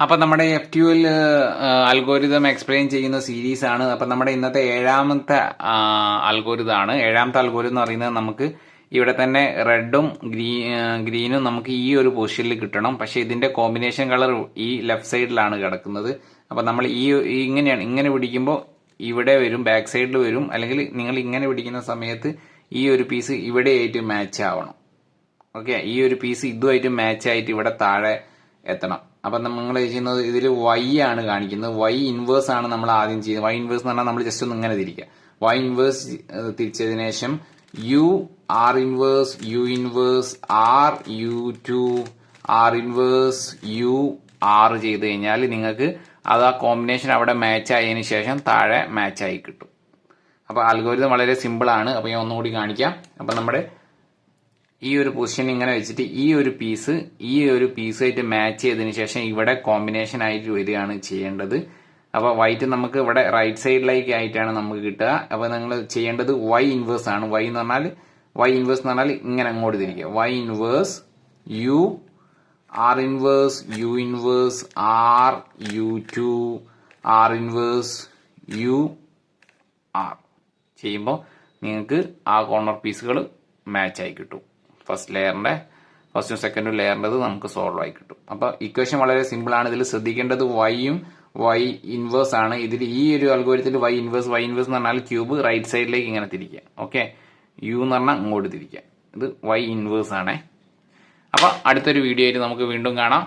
അപ്പൊ നമ്മുടെ FTUL algorithm explain ചെയ്യുന്ന സീരീസ് ആണ്. അപ്പൊ നമ്മുടെ ഇന്നത്തെ ഏഴാമത്തെ അൽഗോരിതം എന്ന് പറയുന്നത് നമുക്ക് ഇവിടെ തന്നെ റെഡും ഗ്രീനും നമുക്ക് ഈ ഒരു പൊസിഷനിൽ കിട്ടണം. പക്ഷെ ഇതിന്റെ കോമ്പിനേഷൻ കളർ ഈ ലെഫ്റ്റ് സൈഡിലാണ് കിടക്കുന്നത്. അപ്പൊ നമ്മൾ ഇങ്ങനെ പിടിക്കുമ്പോൾ ഇവിടെ വരും, ബാക്ക് സൈഡിൽ വരും. അല്ലെങ്കിൽ നിങ്ങൾ ഇങ്ങനെ പിടിക്കുന്ന സമയത്ത് ഈ ഒരു പീസ് ഇവിടെ ആയിട്ട് മാച്ച് ആവണം. ഓക്കെ, ഈ ഒരു പീസ് ഇതുമായിട്ട് മാച്ച് ആയിട്ട് ഇവിടെ താഴെ എത്തണം. അപ്പൊ നമ്മൾ ചെയ്യുന്നത് ഇതിൽ Y ആണ് കാണിക്കുന്നത്. Y ഇൻവേഴ്സ് ആണ് നമ്മൾ ആദ്യം ചെയ്യുന്നത്. Y ഇൻവേഴ്സ് എന്ന് പറഞ്ഞാൽ നമ്മൾ ജസ്റ്റ് ഒന്ന് ഇങ്ങനെ തിരിക്കുക. Y ഇൻവേഴ്സ് തിരിച്ചതിന് ശേഷം U R inverse U inverse R U2 R inverse U R ചെയ്ത് കഴിഞ്ഞാൽ നിങ്ങൾക്ക് അത് ആ കോമ്പിനേഷൻ അവിടെ മാച്ച് ആയതിനു ശേഷം താഴെ മാച്ച് ആയി കിട്ടും. അപ്പൊ അൽഗോരിതം വളരെ സിമ്പിൾ ആണ്. അപ്പൊ ഞാൻ ഒന്നുകൂടി കാണിക്കാം. അപ്പൊ നമ്മുടെ ഈ ഒരു പൊസിഷൻ ഇങ്ങനെ വെച്ചിട്ട് ഈ ഒരു പീസായിട്ട് മാച്ച് ചെയ്തതിനു ശേഷം ഇവിടെ കോമ്പിനേഷൻ ആയിട്ട് വരികയാണ് ചെയ്യേണ്ടത്. അപ്പൊ വൈറ്റ് നമുക്ക് ഇവിടെ റൈറ്റ് സൈഡിലേക്ക് ആയിട്ടാണ് നമുക്ക് കിട്ടുക. അപ്പൊ നിങ്ങൾ ചെയ്യേണ്ടത് Y ഇൻവേഴ്സ് ആണ്. Y എന്ന് പറഞ്ഞാൽ ഇങ്ങനെ അങ്ങോട്ട് തിരിക്കുക. Y inverse U R inverse U inverse R U2 R inverse U R ചെയ്യുമ്പോൾ നിങ്ങൾക്ക് ആ കോർണർ പീസുകൾ മാച്ച് ആയി കിട്ടും. ഫസ്റ്റും സെക്കൻഡും ലെയറിൻ്റെത് നമുക്ക് സോൾവ് ആയി കിട്ടും. അപ്പൊ ഇക്വേഷൻ വളരെ സിമ്പിൾ ആണ്. ഇതിൽ ശ്രദ്ധിക്കേണ്ടത് Y ഇൻവേഴ്സ് ആണ്. ഇതിൽ ഈ ഒരു അൽഗോരിതത്തിൽ Y ഇൻവേഴ്സ് എന്ന് പറഞ്ഞാൽ ക്യൂബ് റൈറ്റ് സൈഡിലേക്ക് ഇങ്ങനെ തിരിക്കുക. ഓക്കെ, U എന്ന് പറഞ്ഞാൽ ഇങ്ങോട്ട് തിരിക്കുക. ഇത് Y ഇൻവേഴ്സ് ആണേ. അപ്പൊ അടുത്തൊരു വീഡിയോ ആയിട്ട് നമുക്ക് വീണ്ടും കാണാം.